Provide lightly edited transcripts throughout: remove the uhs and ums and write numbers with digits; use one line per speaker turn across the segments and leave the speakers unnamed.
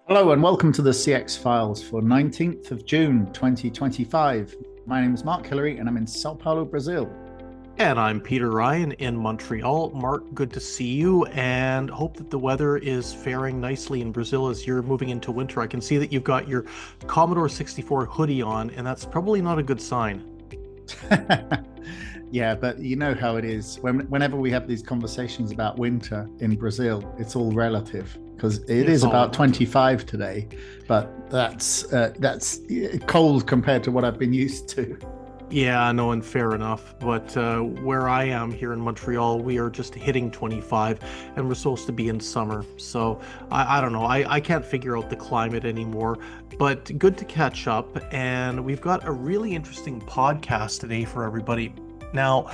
Hello and welcome to the CX Files for 19th of June 2025. My name is Mark Hillary and I'm in Sao Paulo, Brazil.
And I'm Peter Ryan in Montreal. Mark, good to see you and hope that the weather is faring nicely in Brazil as you're moving into winter. I can see that you've got your Commodore 64 hoodie on, and that's probably not a good sign.
Yeah, but you know how it is. Whenever we have these conversations about winter in Brazil, it's all relative because it
It's
is
all
about
relative.
25 today, but that's cold compared to what I've been used to.
Yeah, no, and fair enough. But where I am here in Montreal, we are just hitting 25 and we're supposed to be in summer. So I don't know. I can't figure out the climate anymore. But good to catch up. And we've got a really interesting podcast today for everybody. Now,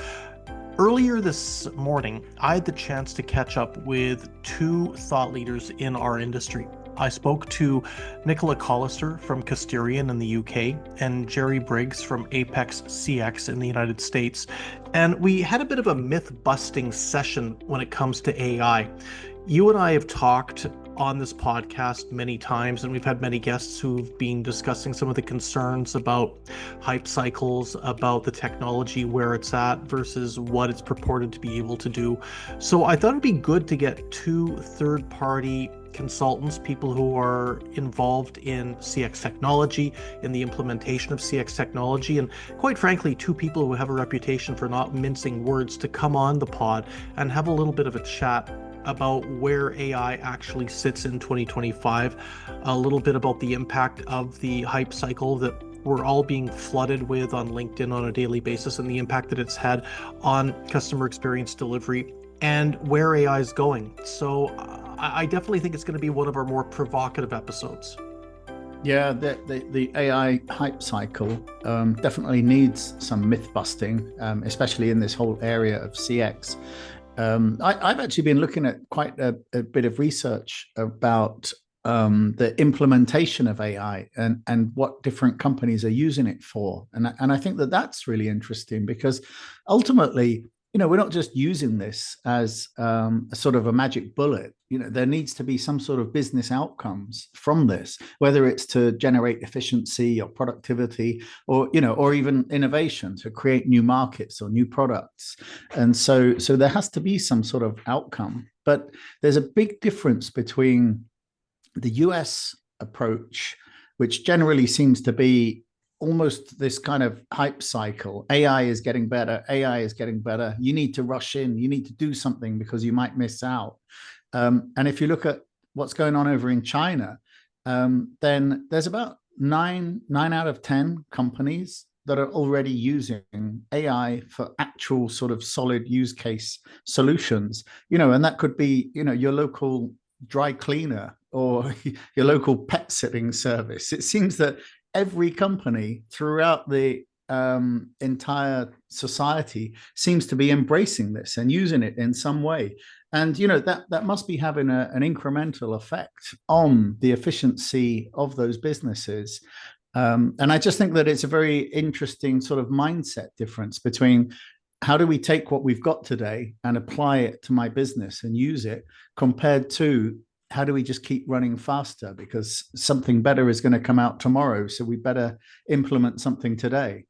earlier this morning, I had the chance to catch up with two thought leaders in our industry. I spoke to Nicola Collister from Custerian in the UK and Jerry Briggs from ApexCX in the United States. And we had a bit of a myth busting session when it comes to AI. You and I have talked on this podcast many times, and we've had many guests who've been discussing some of the concerns about hype cycles, about the technology, where it's at versus what it's purported to be able to do. So I thought it'd be good to get two third-party consultants, people who are involved in CX technology, in the implementation of CX technology, and quite frankly, two people who have a reputation for not mincing words to come on the pod and have a little bit of a chat about where AI actually sits in 2025, a little bit about the impact of the hype cycle that we're all being flooded with on LinkedIn on a daily basis and the impact that it's had on customer experience delivery and where AI is going. So I definitely think it's going to be one of our more provocative episodes.
Yeah, the AI hype cycle definitely needs some myth busting, especially in this whole area of CX. I've actually been looking at quite a bit of research about the implementation of AI and what different companies are using it for. And I think that that's really interesting because ultimately, we're not just using this as a sort of a magic bullet. There needs to be some sort of business outcomes from this, whether it's to generate efficiency or productivity or even innovation to create new markets or new products. And so there has to be some sort of outcome. But there's a big difference between the US approach, which generally seems to be almost this kind of hype cycle. AI is getting better. AI is getting better. You need to rush in. You need to do something because you might miss out. And if you look at what's going on over in China, then there's about nine out of 10 companies that are already using AI for actual sort of solid use case solutions. And that could be, your local dry cleaner or your local pet sitting service. It seems that every company throughout the entire society seems to be embracing this and using it in some way. And that must be having an incremental effect on the efficiency of those businesses. And I just think that it's a very interesting sort of mindset difference between how do we take what we've got today and apply it to my business and use it compared to how do we just keep running faster because something better is going to come out tomorrow. So we better implement something today.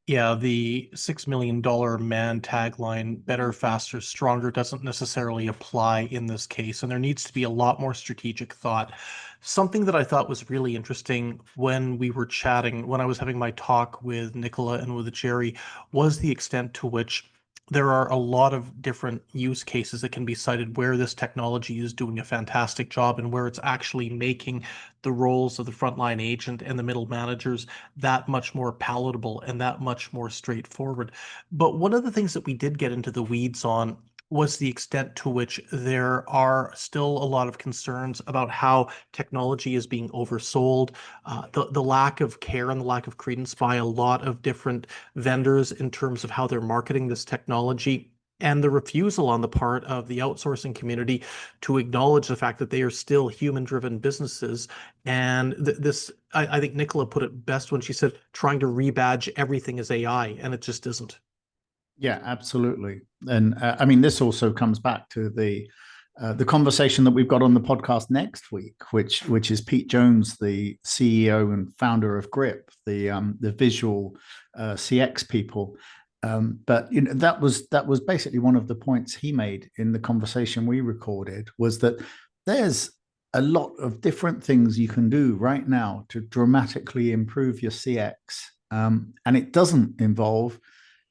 Yeah, the $6 million man tagline, better, faster, stronger, doesn't necessarily apply in this case. And there needs to be a lot more strategic thought. Something that I thought was really interesting when we were chatting, when I was having my talk with Nicola and with Jerry, was the extent to which there are a lot of different use cases that can be cited where this technology is doing a fantastic job and where it's actually making the roles of the frontline agent and the middle managers that much more palatable and that much more straightforward. But one of the things that we did get into the weeds on was the extent to which there are still a lot of concerns about how technology is being oversold, the lack of care and the lack of credence by a lot of different vendors in terms of how they're marketing this technology. And the refusal on the part of the outsourcing community to acknowledge the fact that they are still human-driven businesses. And this, I think Nicola put it best when she said, trying to rebadge everything as AI, and it just isn't.
Yeah, absolutely. And I mean, this also comes back to the The conversation that we've got on the podcast next week, which is Pete Jones, the CEO and founder of Grip, the visual CX people. But that was basically one of the points he made in the conversation we recorded, was that there's a lot of different things you can do right now to dramatically improve your CX, and it doesn't involve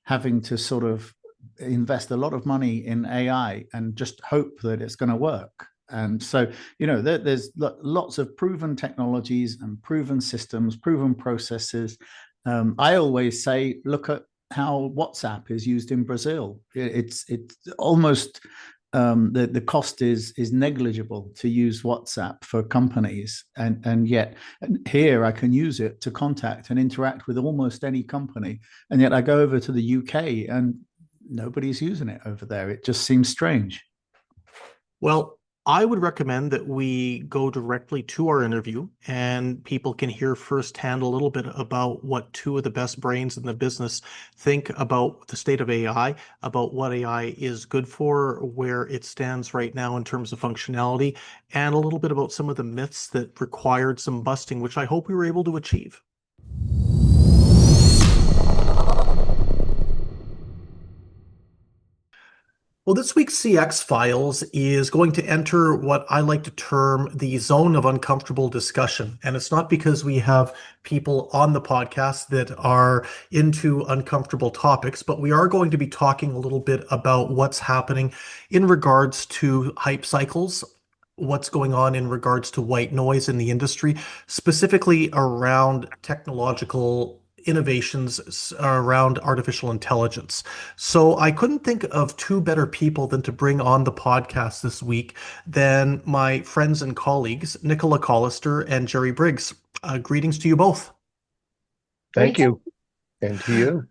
having to sort of invest a lot of money in AI and just hope that it's going to work. And so, there's lots of proven technologies and proven systems, proven processes. I always say, look at how WhatsApp is used in Brazil. It's almost the cost is negligible to use WhatsApp for companies, and yet here I can use it to contact and interact with almost any company, and yet I go over to the UK and nobody's using it over there. It just seems strange.
Well, I would recommend that we go directly to our interview and people can hear firsthand a little bit about what two of the best brains in the business think about the state of AI, about what AI is good for, where it stands right now in terms of functionality, and a little bit about some of the myths that required some busting, which I hope we were able to achieve. Well, this week's CX Files is going to enter what I like to term the zone of uncomfortable discussion. And it's not because we have people on the podcast that are into uncomfortable topics, but we are going to be talking a little bit about what's happening in regards to hype cycles, what's going on in regards to white noise in the industry, specifically around technological innovations around artificial intelligence. So I couldn't think of two better people than to bring on the podcast this week than my friends and colleagues, Nicola Collister and Jerry Briggs. Greetings to you both.
Thank you. And to you.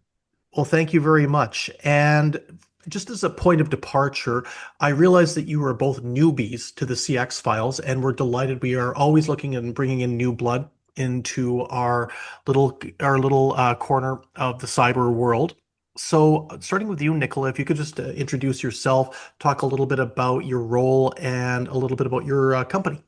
Well, thank you very much. And just as a point of departure, I realize that you are both newbies to the CX Files, and we're delighted. We are always looking and bringing in new blood into our little corner of the cyber world. So starting with you, Nicola, if you could just introduce yourself, talk a little bit about your role and a little bit about your company.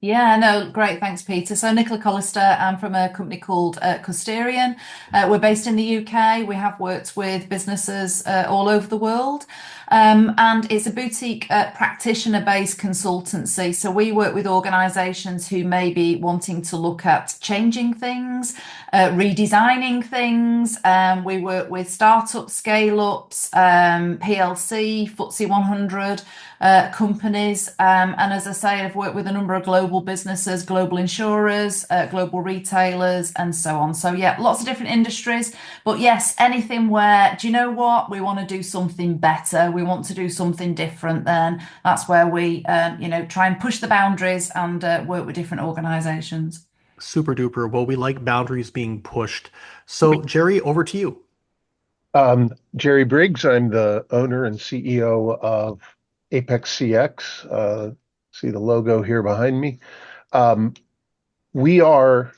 Yeah, no, great. Thanks, Peter. So Nicola Collister, I'm from a company called Custerian. We're based in the UK. We have worked with businesses all over the world. And it's a boutique practitioner-based consultancy. So we work with organizations who may be wanting to look at changing things, redesigning things. We work with startups, scale-ups, PLC, FTSE 100 companies. And as I say, I've worked with a number of global businesses, global insurers, global retailers, and so on. So yeah, lots of different industries. But yes, anything where, do you know what? We want to do something better. We want to do something different. Then that's where we, try and push the boundaries and work with different organizations.
Super duper. Well, we like boundaries being pushed. So Jerry, over to you.
Jerry Briggs, I'm the owner and CEO of ApexCX. See the logo here behind me. We are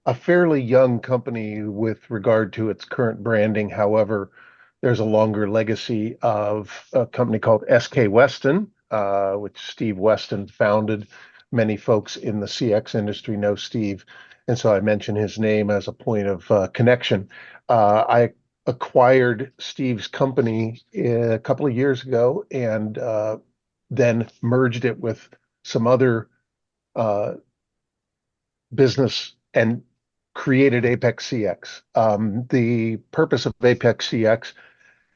a fairly young company with regard to its current branding. However, there's a longer legacy of a company called SK Weston, which Steve Weston founded. Many folks in the CX industry know Steve, and so I mention his name as a point of connection. I acquired Steve's company a couple of years ago and then merged it with some other business and created ApexCX. The purpose of ApexCX,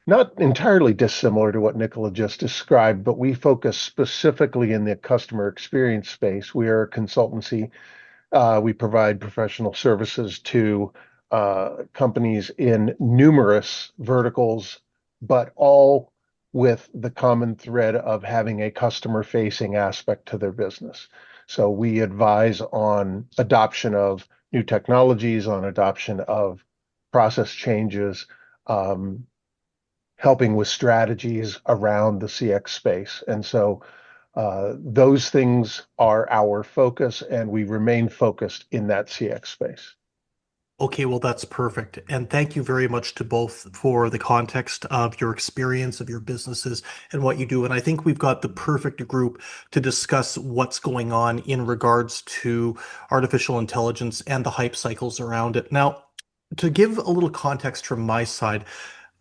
not entirely dissimilar to what Nicola just described, but we focus specifically in the customer experience space. We are a consultancy. We provide professional services to companies in numerous verticals, but all with the common thread of having a customer-facing aspect to their business. So we advise on adoption of new technologies, on adoption of process changes, helping with strategies around the CX space. And so those things are our focus, and we remain focused in that CX space.
Okay, well, that's perfect. And thank you very much to both for the context of your experience, of your businesses, and what you do. And I think we've got the perfect group to discuss what's going on in regards to artificial intelligence and the hype cycles around it. Now, to give a little context from my side,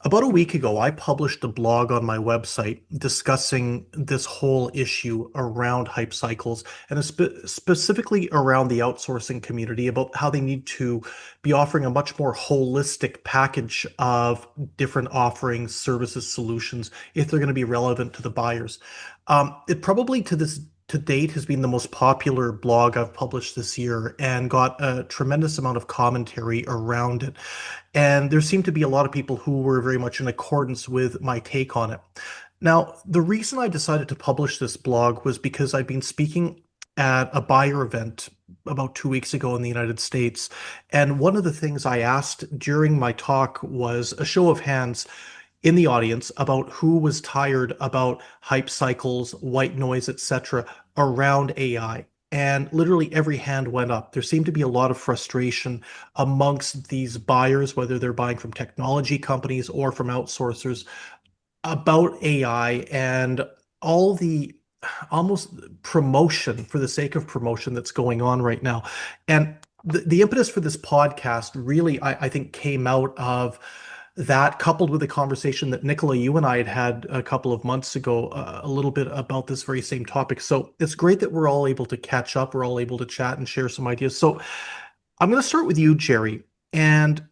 about a week ago, I published a blog on my website discussing this whole issue around hype cycles and specifically around the outsourcing community about how they need to be offering a much more holistic package of different offerings, services, solutions if they're going to be relevant to the buyers. It probably to date has been the most popular blog I've published this year and got a tremendous amount of commentary around it. And there seemed to be a lot of people who were very much in accordance with my take on it. Now, the reason I decided to publish this blog was because I've been speaking at a buyer event about 2 weeks ago in the United States. And one of the things I asked during my talk was a show of hands in the audience about who was tired about hype cycles, white noise, etc., around AI. And literally every hand went up. There seemed to be a lot of frustration amongst these buyers, whether they're buying from technology companies or from outsourcers, about AI and all the almost promotion for the sake of promotion that's going on right now. And the impetus for this podcast really, I think, came out of that, coupled with a conversation that Nicola, you and I had a couple of months ago, a little bit about this very same topic. So it's great that we're all able to catch up. We're all able to chat and share some ideas. So I'm going to start with you, Jerry. And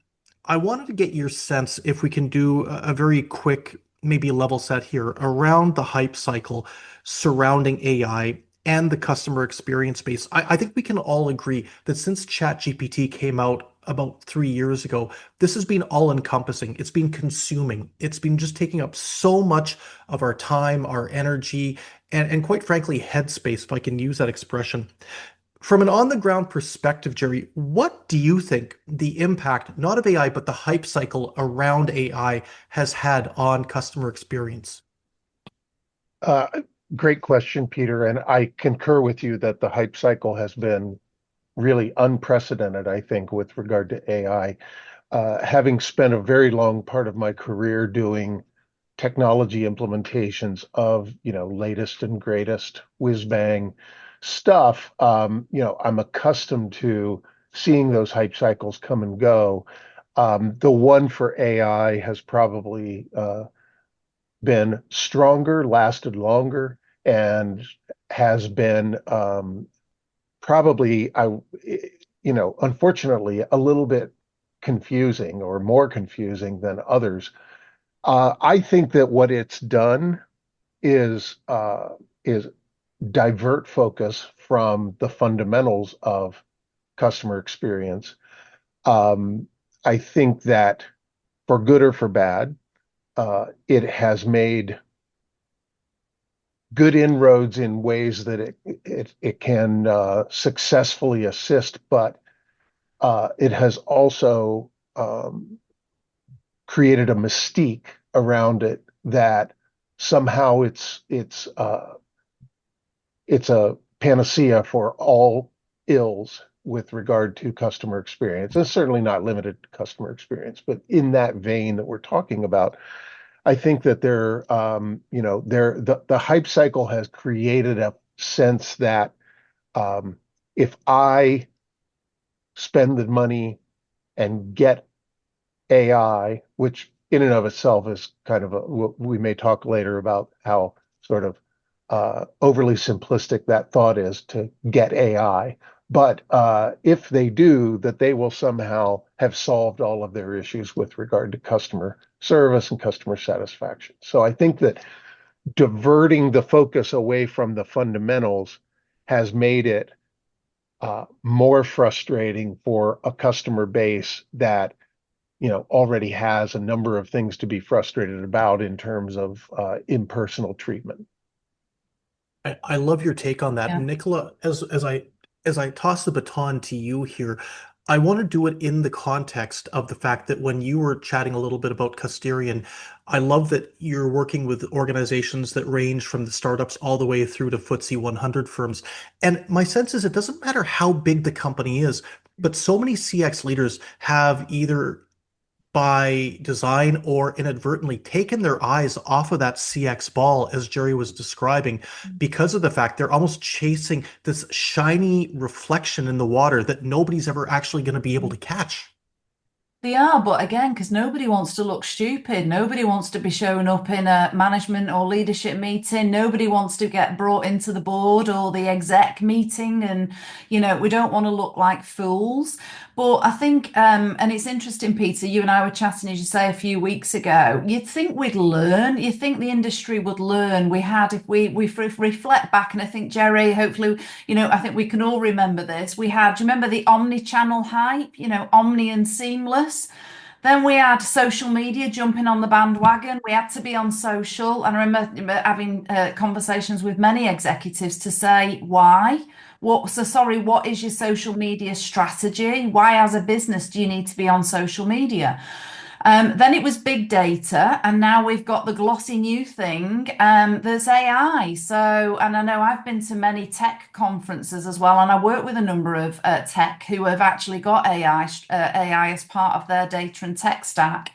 I wanted to get your sense if we can do a very quick, maybe level set here around the hype cycle surrounding AI and the customer experience space. I think we can all agree that since ChatGPT came out about 3 years ago, this has been all encompassing. It's been consuming. It's been just taking up so much of our time, our energy, and quite frankly, headspace, if I can use that expression. From an on the ground perspective, Jerry, what do you think the impact, not of AI, but the hype cycle around AI has had on customer experience?
Uh, Great question, Peter. And I concur with you that the hype cycle has been really unprecedented, I think, with regard to AI. Having spent a very long part of my career doing technology implementations of, latest and greatest whiz bang stuff, I'm accustomed to seeing those hype cycles come and go. The one for AI has probably been stronger, lasted longer, and has been probably, unfortunately, a little bit confusing or more confusing than others. I think that what it's done is divert focus from the fundamentals of customer experience. I think that for good or for bad, it has made good inroads in ways that it can successfully assist, but it has also created a mystique around it that somehow it's a panacea for all ills with regard to customer experience. It's certainly not limited to customer experience, but in that vein that we're talking about, I think that the hype cycle has created a sense that if I spend the money and get AI, which in and of itself is kind of we may talk later about how sort of overly simplistic that thought is to get AI. But if they do, that they will somehow have solved all of their issues with regard to customer service and customer satisfaction. So I think that diverting the focus away from the fundamentals has made it more frustrating for a customer base that already has a number of things to be frustrated about in terms of impersonal treatment.
I love your take on that,
Yeah.
Nicola. As I toss the baton to you here, I want to do it in the context of the fact that when you were chatting a little bit about Custerian, I love that you're working with organizations that range from the startups all the way through to FTSE 100 firms. And my sense is it doesn't matter how big the company is, But so many CX leaders have either by design or inadvertently taken their eyes off of that CX ball, as Jerry was describing, because of the fact they're almost chasing this shiny reflection in the water that nobody's ever actually going to be able to catch.
They are, but again, because nobody wants to look stupid. Nobody wants to be showing up in a management or leadership meeting. Nobody wants to get brought into the board or the exec meeting. And, we don't want to look like fools. But I think, and it's interesting, Peter, you and I were chatting, as you say, a few weeks ago. You'd think we'd learn. You think the industry would learn. If we reflect back, and I think, Jerry, hopefully, I think we can all remember this. Do you remember the omni-channel hype, omni and seamless? Then we had social media jumping on the bandwagon. We had to be on social. And I remember having conversations with many executives to say, why? What is your social media strategy? Why, as a business, do you need to be on social media? Then it was big data, and now we've got the glossy new thing. There's AI. And I know I've been to many tech conferences as well, and I work with a number of tech who have actually got AI as part of their data and tech stack.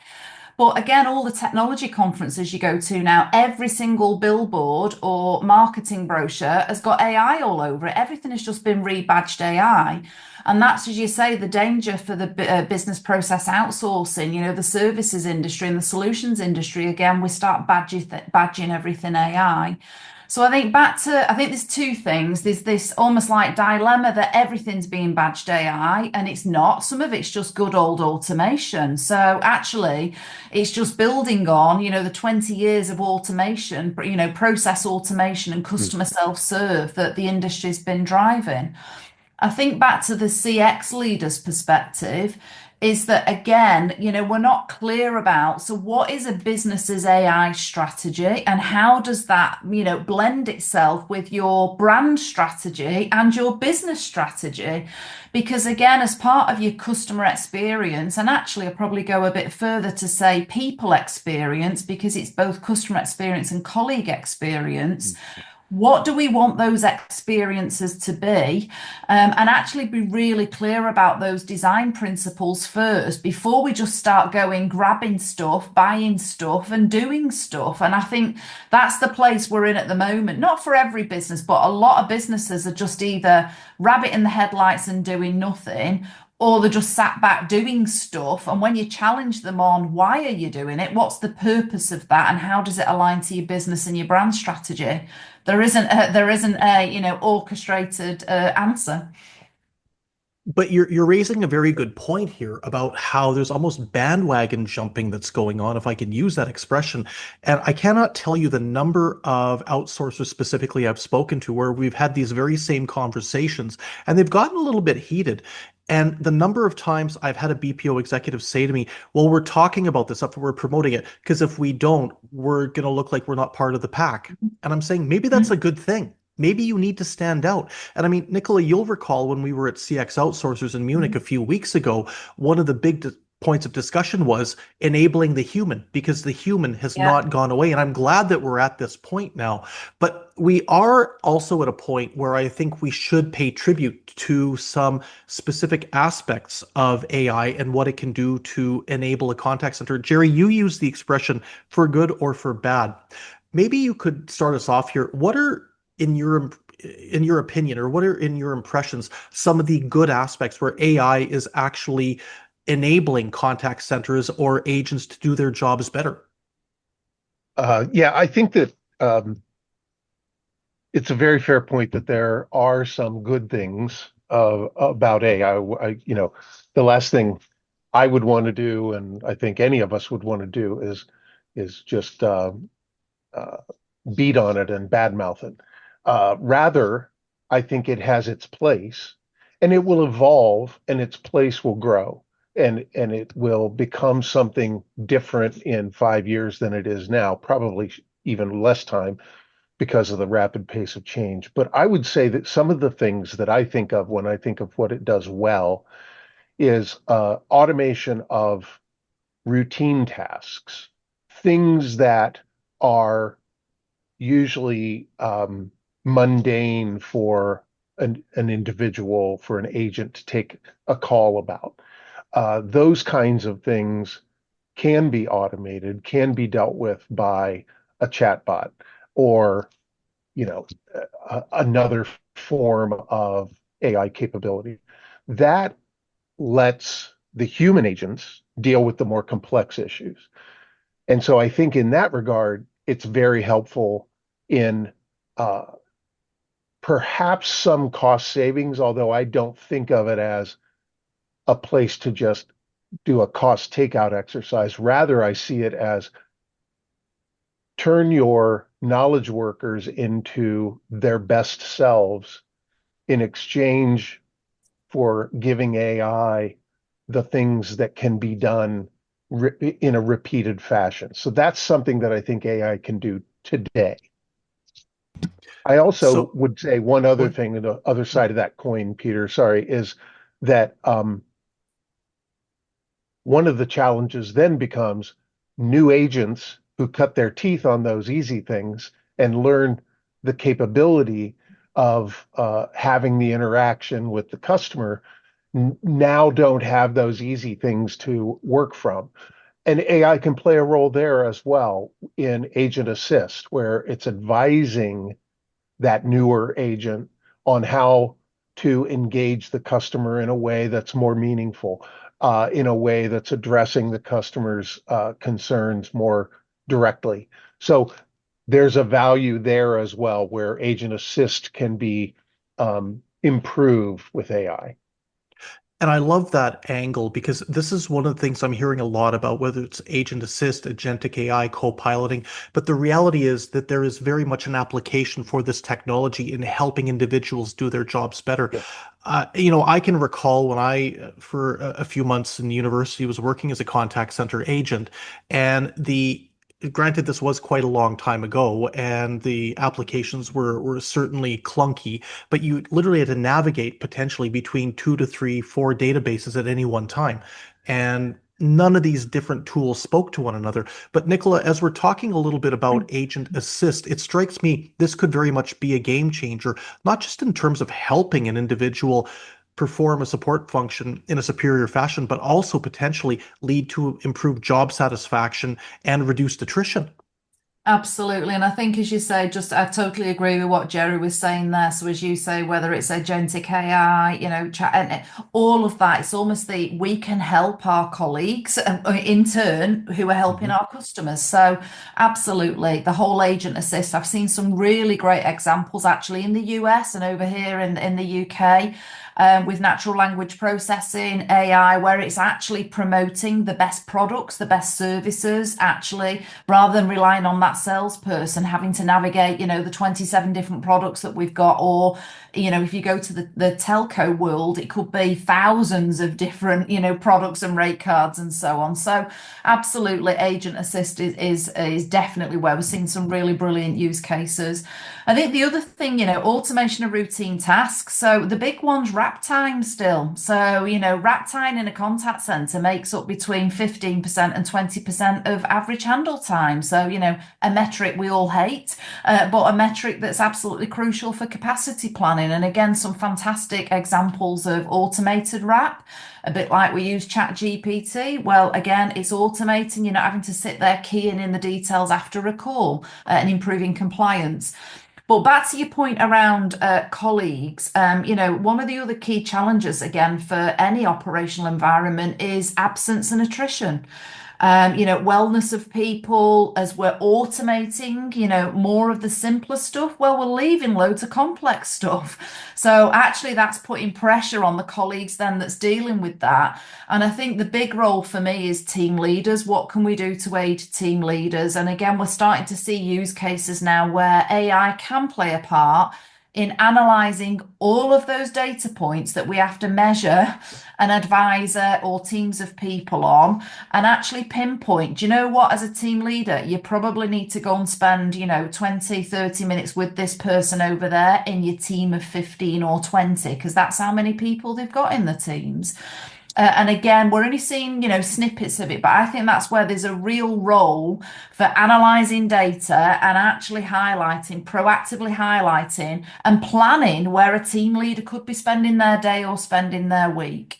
But again, all the technology conferences you go to now, every single billboard or marketing brochure has got AI all over it. Everything has just been rebadged AI. And that's, as you say, the danger for the business process outsourcing, the services industry and the solutions industry. Again, we start badging everything AI. So I think there's two things. There's this almost like dilemma that everything's being badged AI, and it's not. Some of it's just good old automation. So actually, it's just building on, the 20 years of automation, process automation and customer self-serve that the industry's been driving. I think back to the CX leader's perspective is that, again, we're not clear about, so what is a business's AI strategy and how does that, blend itself with your brand strategy and your business strategy? Because again, as part of your customer experience, and actually I'll probably go a bit further to say people experience, because it's both customer experience and colleague experience. What do we want those experiences to be? And actually be really clear about those design principles first before we just start grabbing stuff, buying stuff, and doing stuff. And I think that's the place we're in at the moment. Not for every business, but a lot of businesses are just either rabbit in the headlights and doing nothing, or they're just sat back doing stuff. And when you challenge them on why are you doing it, what's the purpose of that, and how does it align to your business and your brand strategy, there isn't a orchestrated answer.
But you're raising a very good point here about how there's almost bandwagon jumping that's going on, if I can use that expression. And I cannot tell you the number of outsourcers specifically I've spoken to where we've had these very same conversations, and they've gotten a little bit heated. And the number of times I've had a BPO executive say to me, well, we're talking about this stuff, we're promoting it, because if we don't, we're going to look like we're not part of the pack. And I'm saying, maybe that's a good thing. Maybe you need to stand out. And I mean, Nicola, you'll recall when we were at CX Outsourcers in Munich a few weeks ago, one of the big points of discussion was enabling the human, because the human has not gone away. And I'm glad that we're at this point now. But we are also at a point where I think we should pay tribute to some specific aspects of AI and what it can do to enable a contact center. Jerry, you use the expression for good or for bad. Maybe you could start us off here. What are, in your opinion, or what are in your impressions, some of the good aspects where AI is actually enabling contact centers or agents to do their jobs better?
I think that it's a very fair point that there are some good things about AI. The last thing I would want to do, and I think any of us would want to do, is just beat on it and badmouth it. Rather, I think it has its place, and it will evolve, and its place will grow, and it will become something different in 5 years than it is now, probably even less time because of the rapid pace of change. But I would say that some of the things that I think of when I think of what it does well is automation of routine tasks, things that are usually mundane for an individual, for an agent to take a call about. Those kinds of things can be automated, can be dealt with by a chatbot or, another form of AI capability. That lets the human agents deal with the more complex issues. And so I think in that regard, it's very helpful in perhaps some cost savings, although I don't think of it as a place to just do a cost takeout exercise. Rather, I see it as turn your knowledge workers into their best selves in exchange for giving AI the things that can be done in a repeated fashion. So that's something that I think AI can do today. I also would say one other thing, the other side of that coin, Peter, sorry, is that one of the challenges then becomes new agents who cut their teeth on those easy things and learn the capability of having the interaction with the customer now don't have those easy things to work from. And AI can play a role there as well in agent assist, where it's advising that newer agent on how to engage the customer in a way that's more meaningful, in a way that's addressing the customer's concerns more directly. So there's a value there as well, where agent assist can be improved with AI.
And I love that angle because this is one of the things I'm hearing a lot about, whether it's agent assist, agentic AI, co-piloting. But the reality is that there is very much an application for this technology in helping individuals do their jobs better.
Yeah.
I can recall when I, for a few months in university, was working as a contact center agent, and granted, this was quite a long time ago, and the applications were certainly clunky, but you literally had to navigate potentially between 2 to 3, 4 databases at any one time. And none of these different tools spoke to one another. But Nicola, as we're talking a little bit about agent assist, it strikes me this could very much be a game changer, not just in terms of helping an individual perform a support function in a superior fashion, but also potentially lead to improved job satisfaction and reduced attrition.
Absolutely. And I think, as you say, I totally agree with what Jerry was saying there. So, as you say, whether it's agentic AI, chat, and all of that, it's almost we can help our colleagues in turn who are helping our customers. So, absolutely, the whole agent assist. I've seen some really great examples actually in the US and over here in the UK. With natural language processing, AI, where it's actually promoting the best products, the best services, actually, rather than relying on that salesperson having to navigate, the 27 different products that we've got. Or, if you go to the telco world, it could be thousands of different, products and rate cards and so on. So absolutely, agent assist is definitely where we're seeing some really brilliant use cases. I think the other thing, automation of routine tasks. So the big one's wrap time still. So, wrap time in a contact center makes up between 15% and 20% of average handle time. So, a metric we all hate, but a metric that's absolutely crucial for capacity planning. And again, some fantastic examples of automated wrap, a bit like we use ChatGPT. Well, again, it's automating, you're not having to sit there keying in the details after a call, and improving compliance. But back to your point around colleagues, one of the other key challenges, again, for any operational environment is absence and attrition. Wellness of people, as we're automating, more of the simpler stuff. Well, we're leaving loads of complex stuff. So actually that's putting pressure on the colleagues then that's dealing with that. And I think the big role for me is team leaders. What can we do to aid team leaders? And again, we're starting to see use cases now where AI can play a part in analysing all of those data points that we have to measure an advisor or teams of people on, and actually pinpoint, do you know what, as a team leader, you probably need to go and spend, 20, 30 minutes with this person over there in your team of 15 or 20, because that's how many people they've got in the teams. And again, we're only seeing, snippets of it, but I think that's where there's a real role for analysing data and actually highlighting, proactively highlighting and planning where a team leader could be spending their day or spending their week.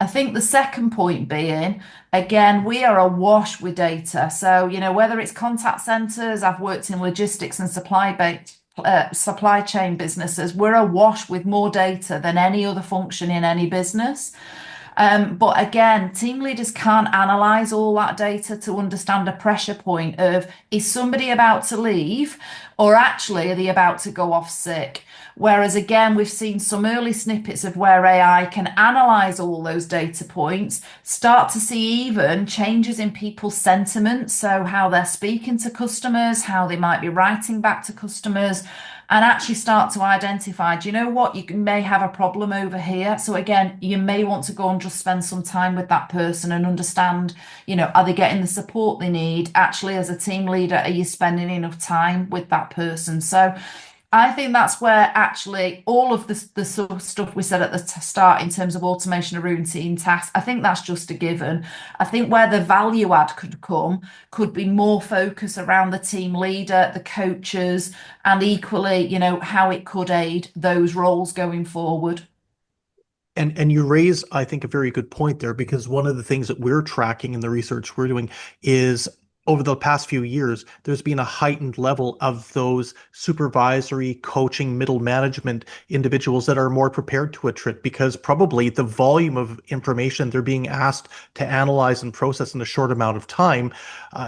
I think the second point being, again, we are awash with data. So, whether it's contact centers, I've worked in logistics and supply chain businesses, we're awash with more data than any other function in any business. But again, team leaders can't analyze all that data to understand a pressure point of, is somebody about to leave, or actually are they about to go off sick? Whereas again, we've seen some early snippets of where AI can analyze all those data points, start to see even changes in people's sentiments. So how they're speaking to customers, how they might be writing back to customers, and actually start to identify, do you know what, you may have a problem over here. So again, you may want to go and just spend some time with that person and understand, are they getting the support they need? Actually, as a team leader, are you spending enough time with that person? So I think that's where actually all of the sort of stuff we said at the start in terms of automation of routine tasks, I think that's just a given. I think where the value add could be more focus around the team leader, the coaches, and equally, how it could aid those roles going forward.
And you raise, I think, a very good point there, because one of the things that we're tracking in the research we're doing is over the past few years, there's been a heightened level of those supervisory, coaching, middle management individuals that are more prepared to attrit, because probably the volume of information they're being asked to analyze and process in a short amount of time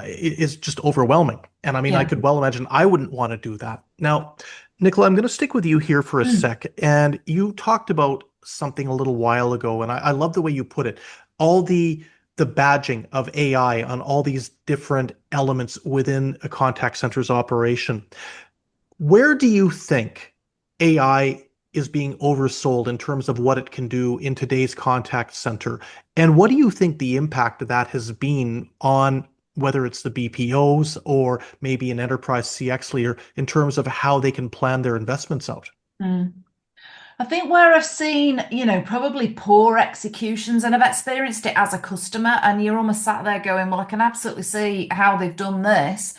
is just overwhelming. And I mean, I could well imagine I wouldn't want to do that. Now, Nicola, I'm going to stick with you here for a sec. And you talked about something a little while ago, and I love the way you put it. All the badging of AI on all these different elements within a contact center's operation. Where do you think AI is being oversold in terms of what it can do in today's contact center? And what do you think the impact of that has been on whether it's the BPOs or maybe an enterprise CX leader in terms of how they can plan their investments out?
I think where I've seen, probably poor executions, and I've experienced it as a customer, and you're almost sat there going, well, I can absolutely see how they've done this.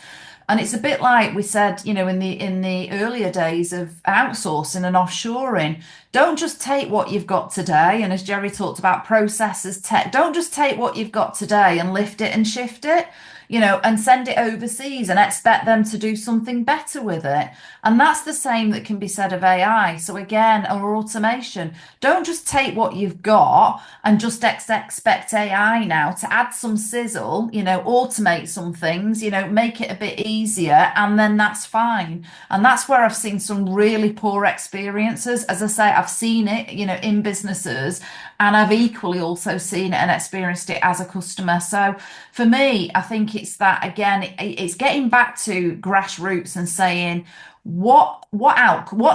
And it's a bit like we said, in the earlier days of outsourcing and offshoring. Don't just take what you've got today. And as Jerry talked about processes, tech, don't just take what you've got today and lift it and shift it, and send it overseas and expect them to do something better with it. And that's the same that can be said of AI. So again, or automation, don't just take what you've got and just expect AI now to add some sizzle, automate some things, make it a bit easier, and then that's fine. And that's where I've seen some really poor experiences. As I say, I've seen it, in businesses, and I've equally also seen it and experienced it as a customer. So for me, I think it's that, again, it's getting back to grassroots and saying, what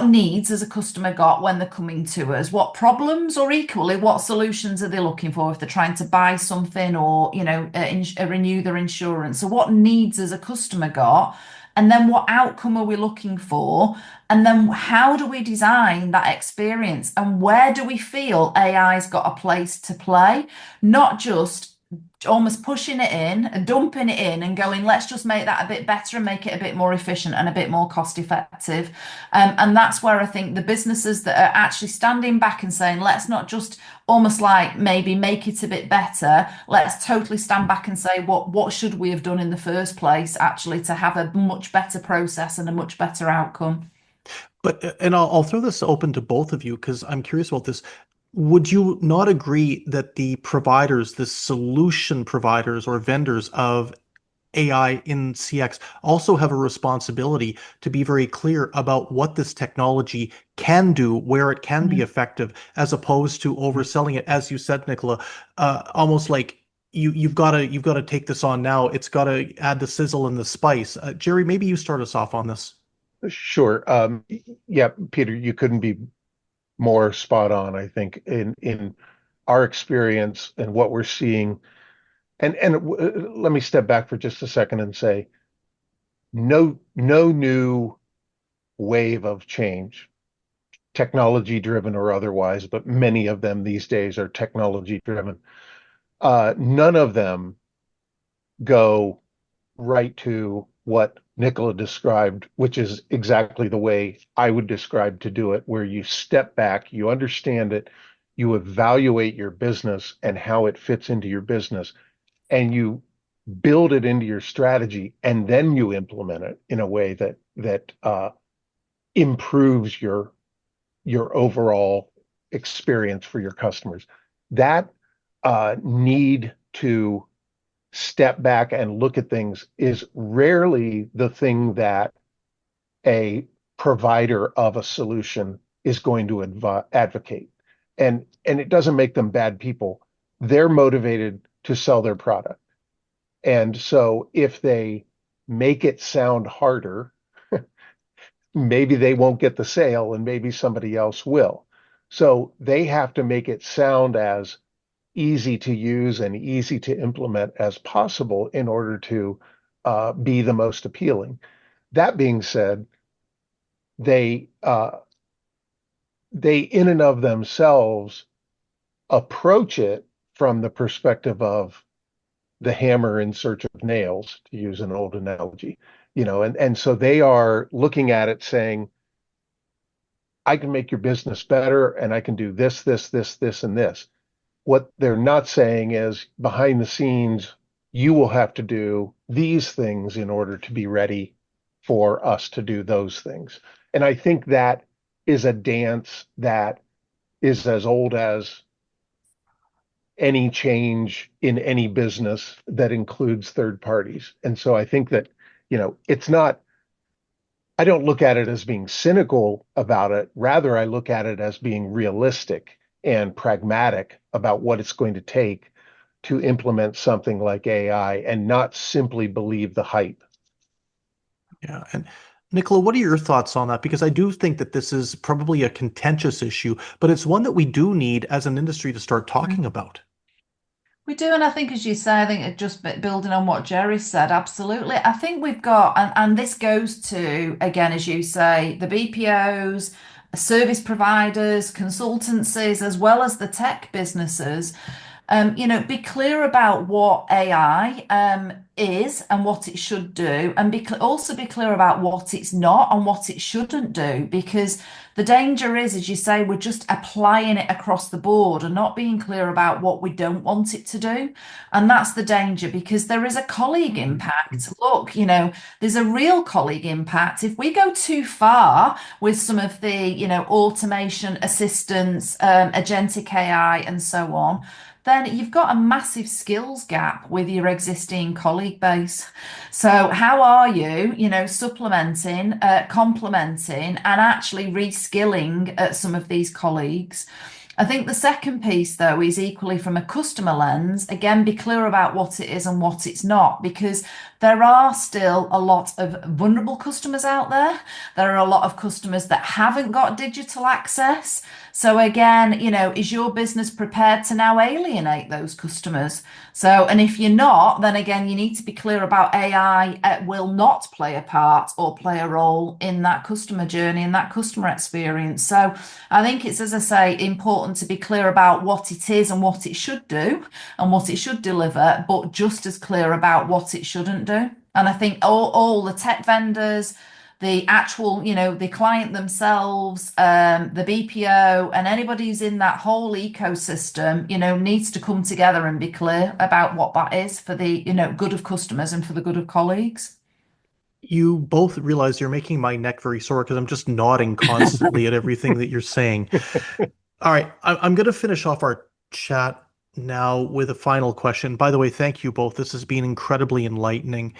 needs has a customer got when they're coming to us? What problems, or equally, what solutions are they looking for if they're trying to buy something or, renew their insurance? So what needs has a customer got? And then what outcome are we looking for? And then how do we design that experience? And where do we feel AI's got a place to play? Not just almost pushing it in and dumping it in and going, let's just make that a bit better and make it a bit more efficient and a bit more cost effective. And that's where I think the businesses that are actually standing back and saying, let's not just almost like maybe make it a bit better, let's totally stand back and say, what should we have done in the first place actually to have a much better process and a much better outcome.
But, and I'll throw this open to both of you because I'm curious about this. Would you not agree that the providers, the solution providers or vendors of AI in CX also have a responsibility to be very clear about what this technology can do, where it can be effective, as opposed to overselling it, as you said, Nicola, almost like you've got to take this on now. It's got to add the sizzle and the spice. Jerry, maybe you start us off on this.
Sure. Yeah, Peter, you couldn't be more spot on, I think, in our experience and what we're seeing. And let me step back for just a second and say, no new wave of change technology driven or otherwise, but many of them these days are technology driven. None of them go right to what Nicola described, which is exactly the way I would describe to do it, where you step back, you understand it, you evaluate your business and how it fits into your business, and you build it into your strategy, and then you implement it in a way that improves your overall experience for your customers. That need to step back and look at things is rarely the thing that a provider of a solution is going to advocate. And it doesn't make them bad people. They're motivated to sell their product. And so if they make it sound harder, maybe they won't get the sale and maybe somebody else will. So they have to make it sound as easy to use and easy to implement as possible in order to be the most appealing. That being said, they in and of themselves approach it from the perspective of the hammer in search of nails, to use an old analogy, and so they are looking at it saying, I can make your business better and I can do this, this, this, this, and this. What they're not saying is behind the scenes, you will have to do these things in order to be ready for us to do those things. And I think that is a dance that is as old as any change in any business that includes third parties. And so I think that, it's not, I don't look at it as being cynical about it. Rather, I look at it as being realistic and pragmatic about what it's going to take to implement something like AI and not simply believe the hype.
Yeah. And Nicola, what are your thoughts on that? Because I do think that this is probably a contentious issue, but it's one that we do need as an industry to start talking about.
We do, and I think, as you say, I think it just building on what Jerry said, absolutely. I think we've got, and this goes to, again, as you say, the BPOs, service providers, consultancies, as well as the tech businesses. Be clear about what AI is and what it should do, and also be clear about what it's not and what it shouldn't do, because the danger is, as you say, we're just applying it across the board and not being clear about what we don't want it to do. And that's the danger, because there is a colleague impact. Look, there's a real colleague impact. If we go too far with some of the, automation assistance, agentic AI and so on, then you've got a massive skills gap with your existing colleague base. So how are you, supplementing, complementing, and actually reskilling some of these colleagues? I think the second piece, though, is equally from a customer lens. Again, be clear about what it is and what it's not, because there are still a lot of vulnerable customers out there. There are a lot of customers that haven't got digital access. So again, is your business prepared to now alienate those customers? So, and if you're not, then again, you need to be clear about AI will not play a part or play a role in that customer journey and that customer experience. So I think it's, as I say, important to be clear about what it is and what it should do and what it should deliver, but just as clear about what it shouldn't do. And I think all the tech vendors, the actual, the client themselves, the BPO, and anybody who's in that whole ecosystem, needs to come together and be clear about what that is for the, good of customers and for the good of colleagues.
You both realize you're making my neck very sore because I'm just nodding constantly at everything that you're saying. All right, I'm going to finish off our chat now with a final question. By the way, thank you both. This has been incredibly enlightening.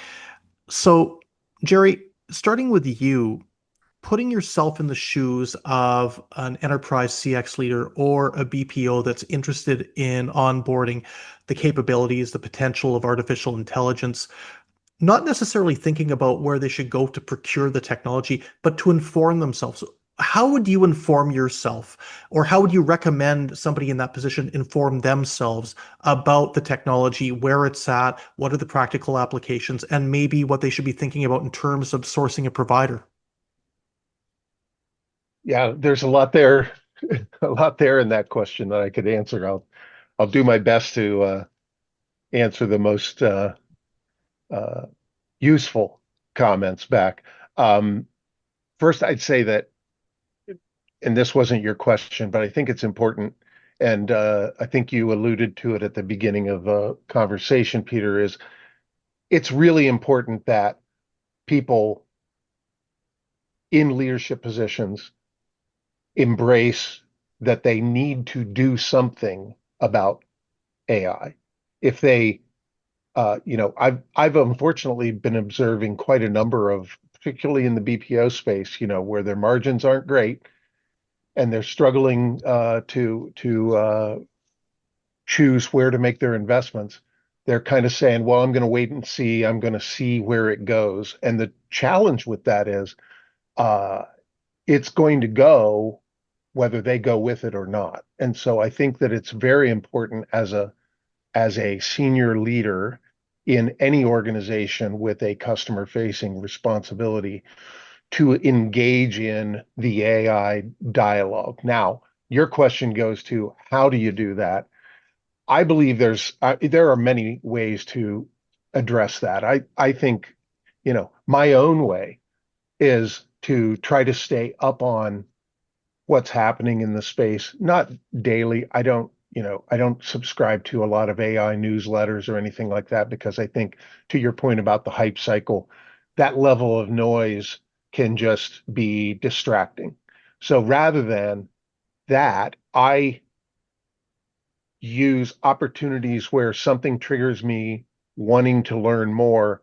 So, Jerry, starting with you, putting yourself in the shoes of an enterprise CX leader or a BPO that's interested in onboarding the capabilities, the potential of artificial intelligence, not necessarily thinking about where they should go to procure the technology, but to inform themselves. How would you inform yourself, or how would you recommend somebody in that position inform themselves about the technology, where it's at, what are the practical applications, and maybe what they should be thinking about in terms of sourcing a provider?
Yeah, there's a lot there, a lot there in that question that I could answer. I'll do my best to answer the most uh, useful comments back. Um, First, I'd say that, and this wasn't your question, but I think it's important, and I think you alluded to it at the beginning of the conversation, Peter, is it's really important that people in leadership positions embrace that they need to do something about AI. If they, I've unfortunately been observing quite a number of, particularly in the BPO space, where their margins aren't great and they're struggling to choose where to make their investments. They're kind of saying, well, I'm going to wait and see. I'm going to see where it goes. And the challenge with that is uh, it's going to go whether they go with it or not. And so I think that it's very important as a senior leader in any organization with a customer facing responsibility to engage in the AI dialogue. Now, your question goes to how do you do that? I believe there are many ways to address that. I think, my own way is to try to stay up on what's happening in the space, not daily. I don't subscribe to a lot of AI newsletters or anything like that because I think, to your point about the hype cycle, that level of noise can just be distracting. So rather than that, I use opportunities where something triggers me wanting to learn more,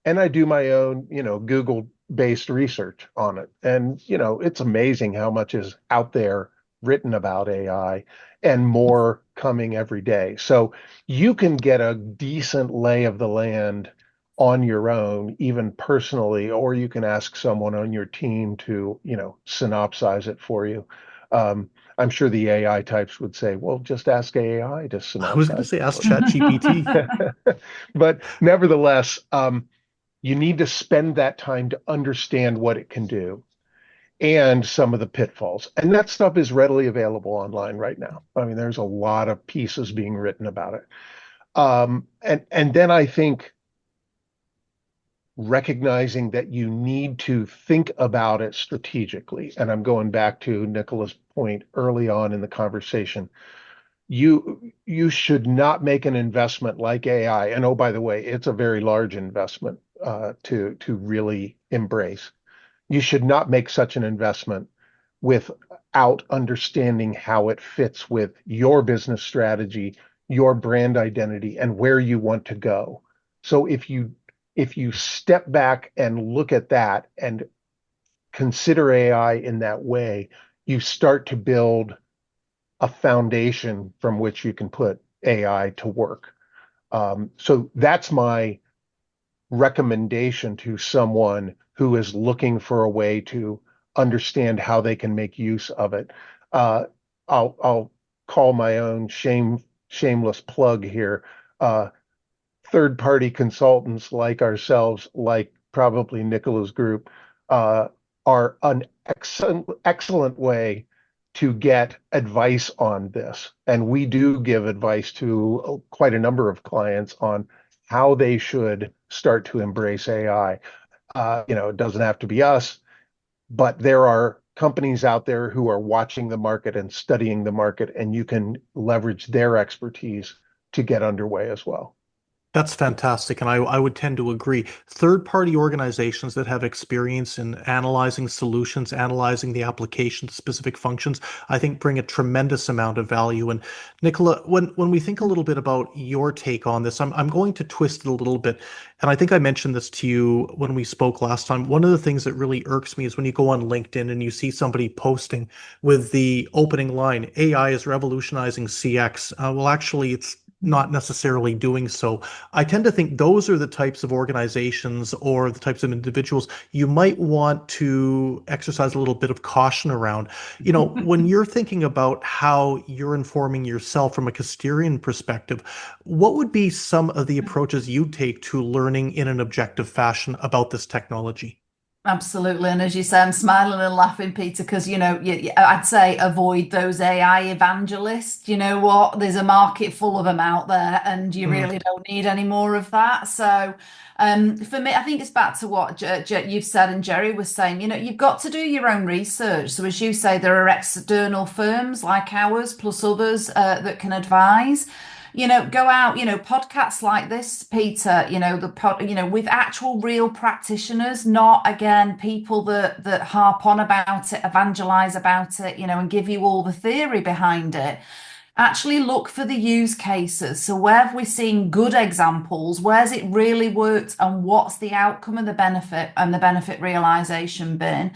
and I do my own, Google based research on it. And, it's amazing how much is out there written about AI and more coming every day. So you can get a decent lay of the land on your own, even personally, or you can ask someone on your team to, synopsize it for you. I'm sure the AI types would say, well, just ask AI to
I was going to
synopsize
say,
it
ask
for
ChatGPT.
you. But nevertheless, you need to spend that time to understand what it can do and some of the pitfalls. And that stuff is readily available online right now. I mean, there's a lot of pieces being written about it. And then I think recognizing that you need to think about it strategically. And I'm going back to Nicola's point early on in the conversation. You should not make an investment like AI. And oh, by the way, it's a very large investment to really embrace. You should not make such an investment without understanding how it fits with your business strategy, your brand identity, and where you want to go. So if you step back and look at that and consider AI in that way, you start to build a foundation from which you can put AI to work. So that's my recommendation to someone who is looking for a way to understand how they can make use of it. Uh, I'll call my own shameless plug here. Third-party consultants like ourselves, like probably Nicola's group, uh, are an excellent way to get advice on this. And we do give advice to quite a number of clients on how they should start to embrace AI. It doesn't have to be us, but there are companies out there who are watching the market and studying the market, and you can leverage their expertise to get underway as well.
That's fantastic, and I would tend to agree. Third-party organizations that have experience in analyzing solutions, analyzing the application specific functions, I think bring a tremendous amount of value. And Nicola, when we think a little bit about your take on this, I'm going to twist it a little bit. And I think I mentioned this to you when we spoke last time. One of the things that really irks me is when you go on LinkedIn and you see somebody posting with the opening line, AI is revolutionizing CX. Well, actually, it's not necessarily doing so. I tend to think those are the types of organizations or the types of individuals you might want to exercise a little bit of caution around. When you're thinking about how you're informing yourself from a Custerian perspective, what would be some of the approaches you take to learning in an objective fashion about this technology?
Absolutely. And as you say, I'm smiling and laughing, Peter, because, I'd say avoid those AI evangelists. You know what? There's a market full of them out there, and you really don't need any more of that. So, for me, I think it's back to what you've said and Jerry was saying. You've got to do your own research. So, as you say, there are external firms like ours, plus others that can advise. Go out, podcasts like this, Peter, with actual real practitioners, not again people that harp on about it, evangelize about it, and give you all the theory behind it. Actually look for the use cases. So where have we seen good examples? Where's it really worked, and what's the outcome and the benefit realization been?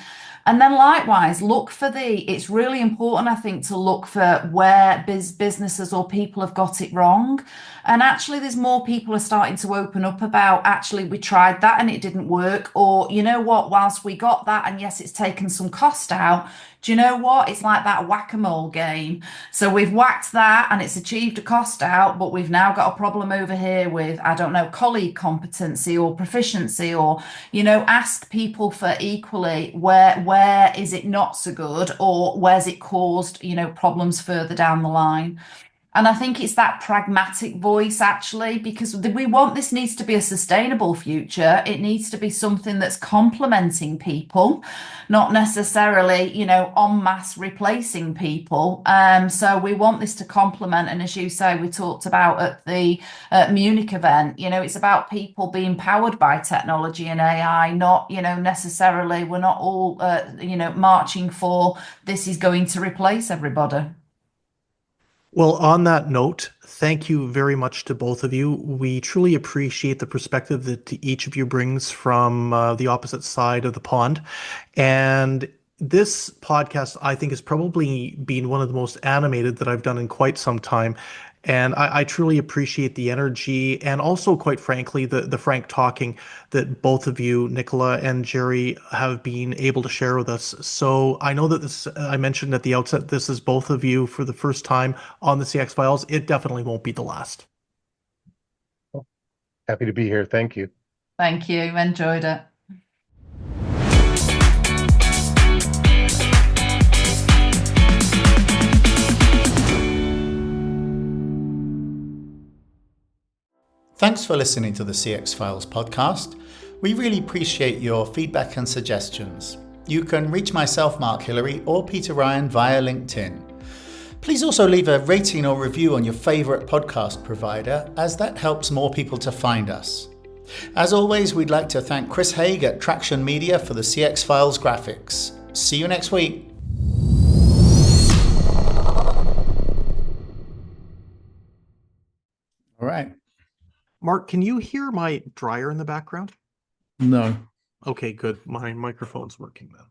And then likewise, it's really important, I think, to look for where businesses or people have got it wrong. And actually, there's more people are starting to open up about, actually, we tried that and it didn't work. Or, you know what, whilst we got that, and yes, it's taken some cost out, do you know what? It's like that whack-a-mole game. So we've whacked that and it's achieved a cost out, but we've now got a problem over here with, I don't know, colleague competency or proficiency, or, ask people for equally where is it not so good, or where's it caused, problems further down the line. And I think it's that pragmatic voice, actually, because this needs to be a sustainable future. It needs to be something that's complementing people, not necessarily, en masse replacing people. So we want this to complement. And as you say, we talked about at the Munich event, it's about people being powered by technology and AI, not, necessarily, we're not all, marching for this is going to replace everybody.
Well, on that note, thank you very much to both of you. We truly appreciate the perspective that each of you brings from the opposite side of the pond. And this podcast, I think, has probably been one of the most animated that I've done in quite some time. And I truly appreciate the energy, and also, quite frankly, the frank talking that both of you, Nicola and Jerry, have been able to share with us. So I know that I mentioned at the outset, this is both of you for the first time on the CX Files. It definitely won't be the last.
Happy to be here. Thank you.
Thank you. Enjoyed it.
Thanks for listening to the CX Files podcast. We really appreciate your feedback and suggestions. You can reach myself, Mark Hillary, or Peter Ryan via LinkedIn. Please also leave a rating or review on your favourite podcast provider, as that helps more people to find us. As always, we'd like to thank Chris Haig at Traction Media for the CX Files graphics. See you next week. All right.
Mark, can you hear my dryer in the background?
No.
Okay, good. My microphone's working then.